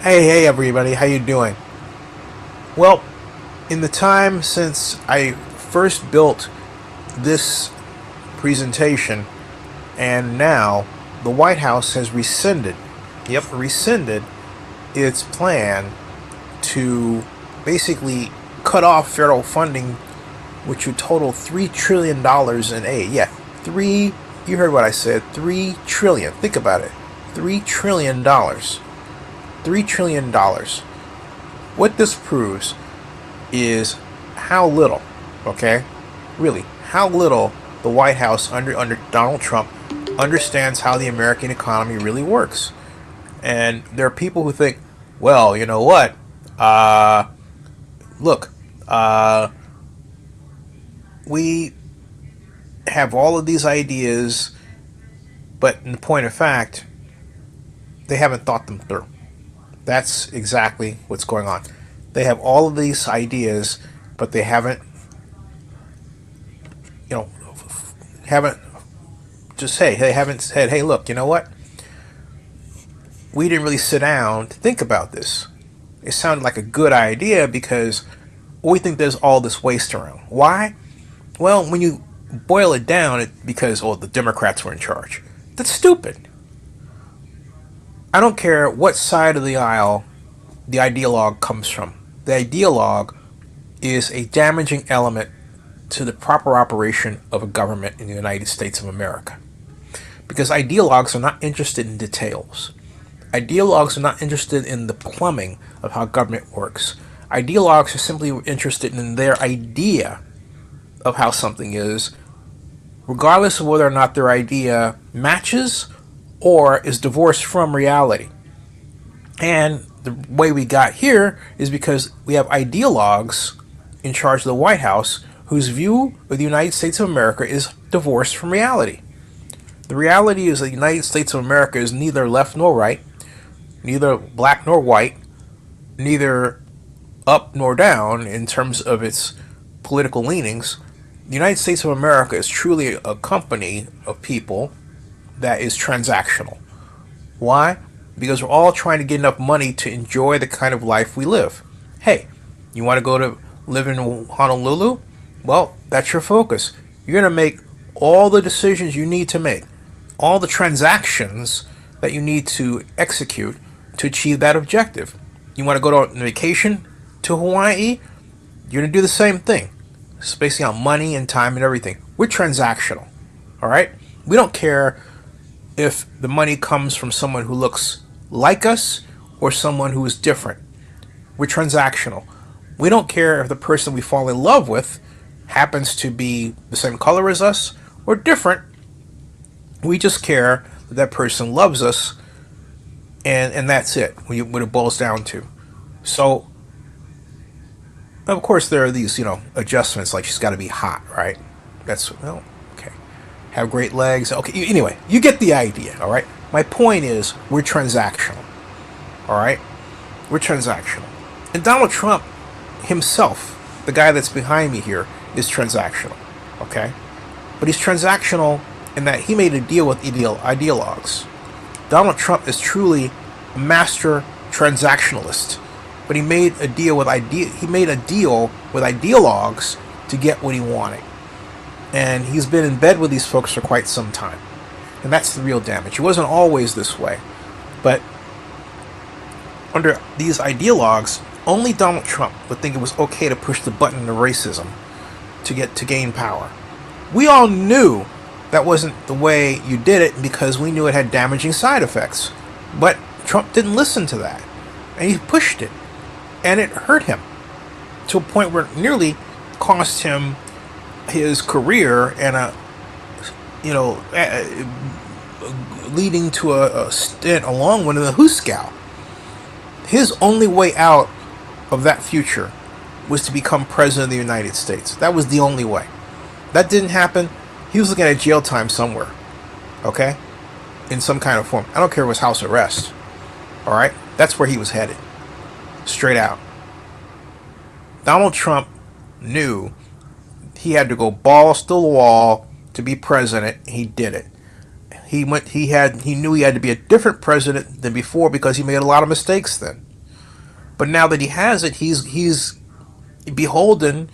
Hey everybody, how you doing? Well, in the time since I first built this presentation and now the White House has rescinded its plan to basically cut off federal funding, which would total $3 trillion in aid. Yeah, you heard what I said, 3 trillion. Think about it. $3 trillion. $3 trillion. What this proves is how little, okay, really, how little the White House under Donald Trump understands how the American economy really works. And there are people who think, well, you know what? Look, uh, we have all of these ideas, but in point of fact, they haven't thought them through. That's exactly what's going on. They have all of these ideas, but they haven't, you know, haven't just hey, they haven't said, hey, look, you know what? We didn't really sit down to think about this. It sounded like a good idea because we think there's all this waste around. Why? Well, when you boil it down, because the Democrats were in charge. That's stupid. I don't care what side of the aisle the ideologue comes from. The ideologue is a damaging element to the proper operation of a government in the United States of America. Because ideologues are not interested in details. Ideologues are not interested in the plumbing of how government works. Ideologues are simply interested in their idea of how something is, regardless of whether or not their idea matches or is divorced from reality. And the way we got here is because we have ideologues in charge of the White House whose view of the United States of America is divorced from reality. The reality is that the United States of America is neither left nor right, neither black nor white, neither up nor down in terms of its political leanings. The United States of America is truly a company of people that is transactional. Why? Because we're all trying to get enough money to enjoy the kind of life we live. Hey, you want to go to live in Honolulu? Well, that's your focus. You're going to make all the decisions you need to make, all the transactions that you need to execute to achieve that objective. You want to go on vacation to Hawaii? You're going to do the same thing. It's basically on money and time and everything. We're transactional. All right? We don't care if the money comes from someone who looks like us or someone who is different. We're transactional. We don't care if the person we fall in love with happens to be the same color as us or different. We just care that that person loves us, and that's it, what it boils down to. So, of course, there are these, adjustments, like she's got to be hot, right? Okay. Have great legs. Okay, anyway, you get the idea, all right? My point is, we're transactional, all right? We're transactional. And Donald Trump himself, the guy that's behind me here, is transactional, okay? But he's transactional in that he made a deal with ideologues. Donald Trump is truly a master transactionalist, but he made a deal with ideologues to get what he wanted. And he's been in bed with these folks for quite some time. And that's the real damage. It wasn't always this way. But under these ideologues, only Donald Trump would think it was okay to push the button of racism to gain power. We all knew that wasn't the way you did it because we knew it had damaging side effects. But Trump didn't listen to that. And he pushed it. And it hurt him to a point where it nearly cost him his career and leading to a stint along with the Huskow. His only way out of that future was to become president of the United States. That was the only way. That didn't happen. He was looking at jail time somewhere, okay? In some kind of form. I don't care if it was house arrest, all right? That's where he was headed, straight out. Donald Trump knew he had to go balls to the wall to be president. He did it. He knew he had to be a different president than before because he made a lot of mistakes then. But now that he has it, he's beholden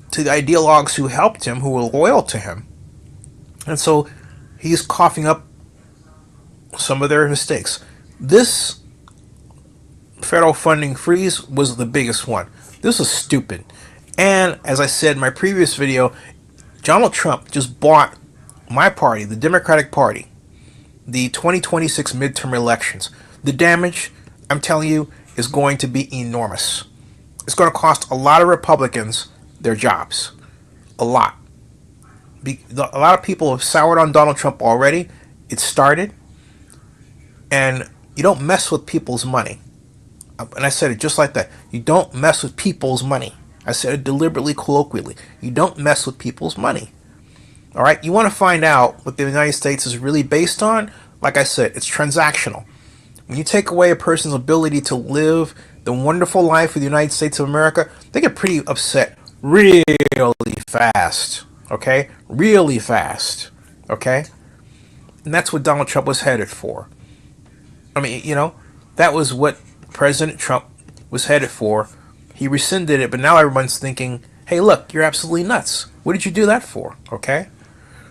to the ideologues who helped him, who were loyal to him. And so he's coughing up some of their mistakes. This federal funding freeze was the biggest one. This was stupid. And as I said in my previous video, Donald Trump just bought my party, the Democratic Party, the 2026 midterm elections. The damage, I'm telling you, is going to be enormous. It's going to cost a lot of Republicans their jobs. A lot. A lot of people have soured on Donald Trump already. It started. And you don't mess with people's money. And I said it just like that. You don't mess with people's money. I said it deliberately, colloquially. You don't mess with people's money. All right? You want to find out what the United States is really based on? Like I said, it's transactional. When you take away a person's ability to live the wonderful life of the United States of America, they get pretty upset really fast. Okay? Really fast. Okay? And that's what Donald Trump was headed for. I mean, that was what President Trump was headed for. He rescinded it, but now everyone's thinking, hey, look, you're absolutely nuts. What did you do that for? Okay?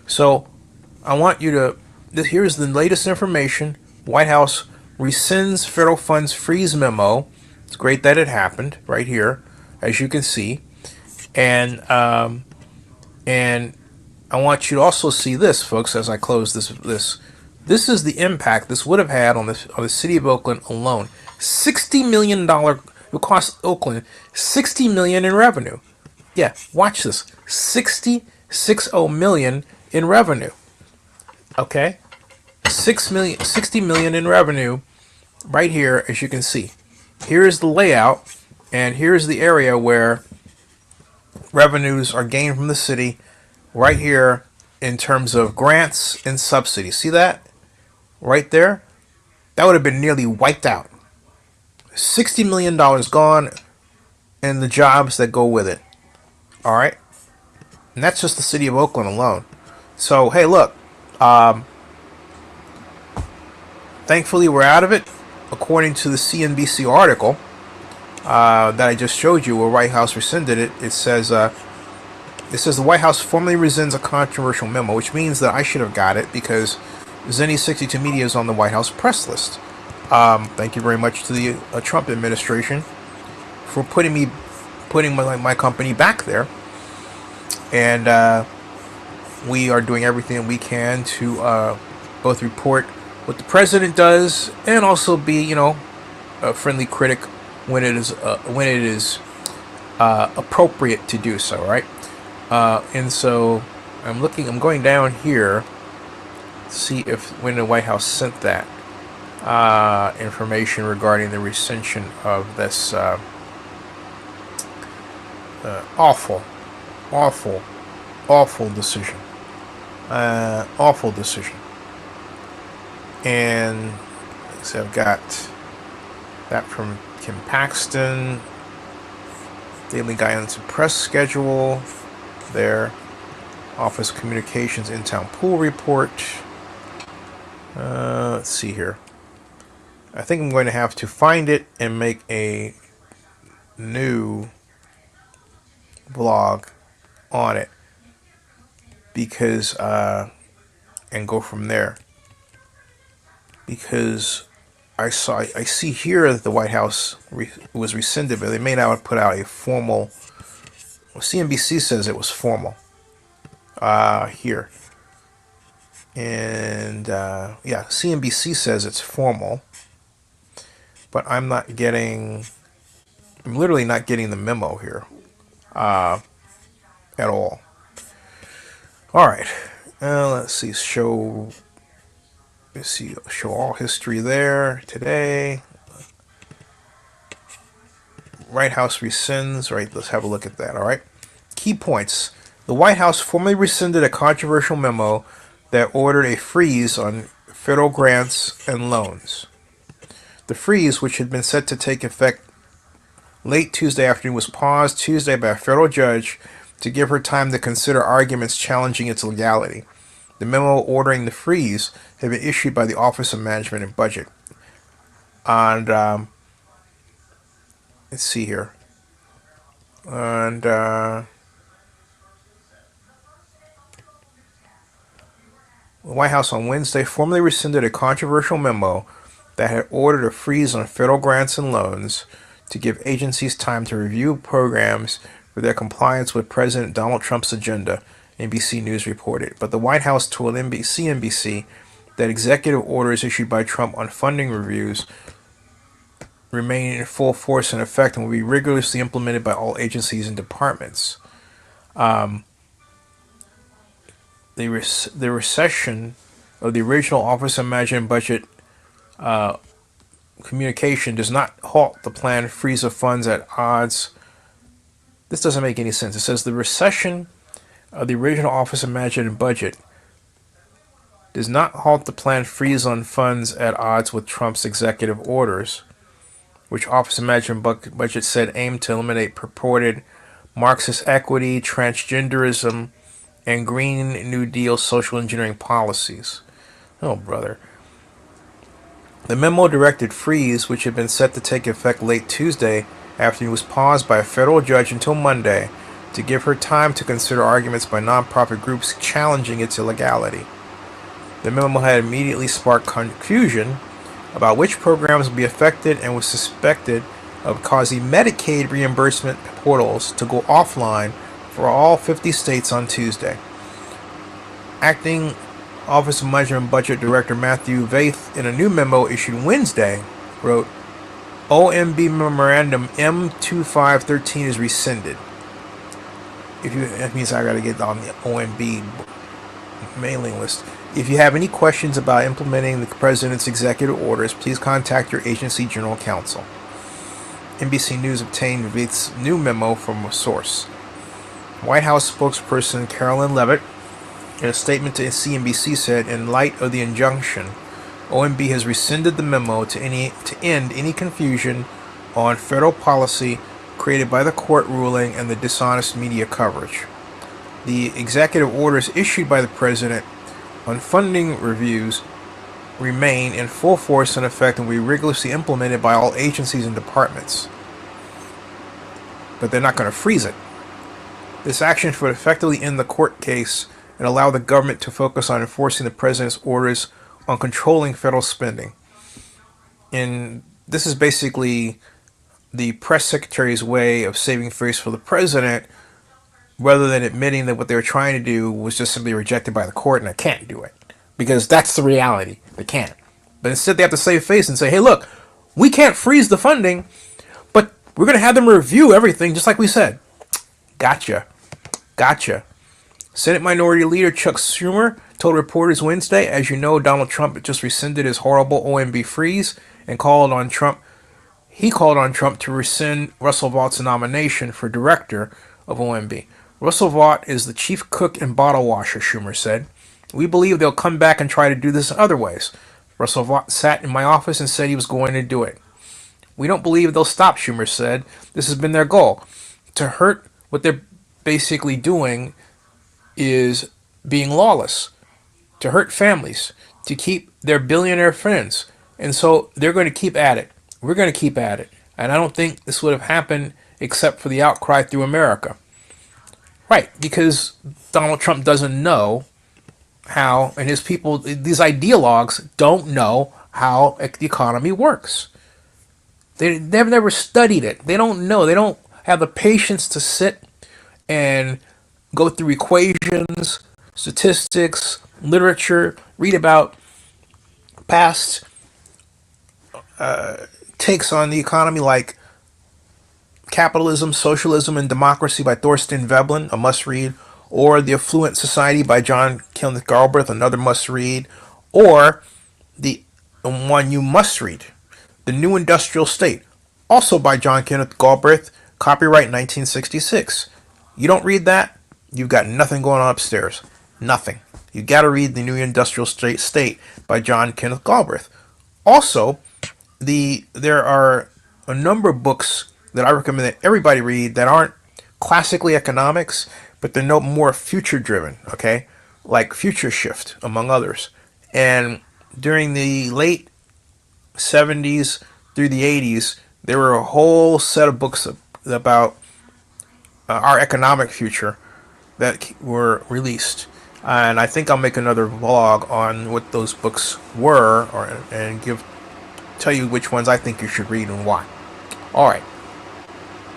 So, I want you to, here's the latest information. White House rescinds federal funds freeze memo. It's great that it happened right here, as you can see. And I want you to also see this, folks, as I close this. This is the impact this would have had on the city of Oakland alone. $60 million. It will cost Oakland $60 million in revenue. Yeah, watch this. $60 million in revenue. Okay? $60 million in revenue right here, as you can see. Here's the layout, and here's the area where revenues are gained from the city right here in terms of grants and subsidies. See that? Right there? That would have been nearly wiped out. $60 million gone and the jobs that go with it. All right? And that's just the city of Oakland alone. So, hey, look. Thankfully, we're out of it. According to the CNBC article that I just showed you where White House rescinded it, it says the White House formally rescinds a controversial memo, which means that I should have got it because Zenny 62 Media is on the White House press list. Thank you very much to the Trump administration for putting my company back there. And we are doing everything we can to both report what the president does and also be, a friendly critic when it is appropriate to do so, right? And so I'm going down here to see if when the White House sent that information regarding the rescission of this awful decision. Awful decision. And so I've got that from Kim Paxton, Daily Guidance and Press Schedule, there, Office Communications In-Town Pool Report. Let's see here. I think I'm going to have to find it and make a new blog on it because and go from there. Because I see here that the White House was rescinded, but they may not have put out a formal. Well, CNBC says it was formal. Here. And yeah, CNBC says it's formal, but I'm literally not getting the memo here at all. All right, let's see. Show all history there today. White House rescinds. Right, let's have a look at that. All right, key points. The White House formally rescinded a controversial memo that ordered a freeze on federal grants and loans. The freeze, which had been set to take effect late Tuesday afternoon, was paused Tuesday by a federal judge to give her time to consider arguments challenging its legality. The memo ordering the freeze had been issued by the Office of Management and Budget. And let's see here. And the White House on Wednesday formally rescinded a controversial memo that had ordered a freeze on federal grants and loans to give agencies time to review programs for their compliance with President Donald Trump's agenda, NBC News reported. But the White House told CNBC that executive orders issued by Trump on funding reviews remain in full force and effect and will be rigorously implemented by all agencies and departments. The recession of the original Office of Management and Budget communication does not halt the planned freeze of funds at odds. This doesn't make any sense. It says the recession of the original Office of Management and Budget does not halt the planned freeze on funds at odds with Trump's executive orders, which Office of Management and Budget said aimed to eliminate purported Marxist equity, transgenderism, and Green New Deal social engineering policies. Oh, brother. The memo directed freeze, which had been set to take effect late Tuesday afternoon, was paused by a federal judge until Monday to give her time to consider arguments by nonprofit groups challenging its illegality. The memo had immediately sparked confusion about which programs would be affected and was suspected of causing Medicaid reimbursement portals to go offline for all 50 states on Tuesday. Acting Office of Management and Budget Director Matthew Vaith, in a new memo issued Wednesday, wrote, OMB Memorandum M2513 is rescinded. That means I got to get on the OMB mailing list. If you have any questions about implementing the President's executive orders, please contact your agency general counsel. NBC News obtained Vaith's new memo from a source. White House spokesperson Carolyn Leavitt, in a statement to CNBC, said, in light of the injunction, OMB has rescinded the memo to end any confusion on federal policy created by the court ruling and the dishonest media coverage. The executive orders issued by the president on funding reviews remain in full force and effect and will be rigorously implemented by all agencies and departments. But they're not going to freeze it. This action would effectively end the court case and allow the government to focus on enforcing the president's orders on controlling federal spending. And this is basically the press secretary's way of saving face for the president, rather than admitting that what they were trying to do was just simply rejected by the court and they can't do it. Because that's the reality. They can't. But instead they have to save face and say, hey, look, we can't freeze the funding, but we're going to have them review everything just like we said. Gotcha. Senate Minority Leader Chuck Schumer told reporters Wednesday, as you know, Donald Trump just rescinded his horrible OMB freeze and called on Trump to rescind Russell Vaught's nomination for director of OMB. Russell Vaught is the chief cook and bottle washer, Schumer said. We believe they'll come back and try to do this in other ways. Russell Vaught sat in my office and said he was going to do it. We don't believe they'll stop, Schumer said. This has been their goal. To hurt what they're basically doing is being lawless, to hurt families, to keep their billionaire friends. And so they're going to keep at it. We're going to keep at it. And I don't think this would have happened except for the outcry through America. Right, because Donald Trump doesn't know how, and his people, these ideologues, don't know how the economy works. They've never studied it. They don't know. They don't have the patience to sit and go through equations, statistics, literature, read about past takes on the economy like Capitalism, Socialism, and Democracy by Thorstein Veblen, a must-read, or The Affluent Society by John Kenneth Galbraith, another must-read, or the one you must read, The New Industrial State, also by John Kenneth Galbraith, copyright 1966. You don't read that, you've got nothing going on upstairs. Nothing. You got to read The New Industrial State by John Kenneth Galbraith. Also, there are a number of books that I recommend that everybody read that aren't classically economics, but they're no more future-driven, okay? Like Future Shift, among others. And during the late 70s through the 80s, There were a whole set of books about our economic future that were released, and I think I'll make another vlog on what those books were, and tell you which ones I think you should read and why. All right,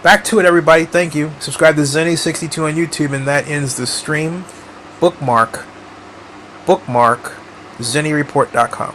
back to it, everybody. Thank you. Subscribe to Zenny62 on YouTube, and that ends the stream. Bookmark ZennyReport.com.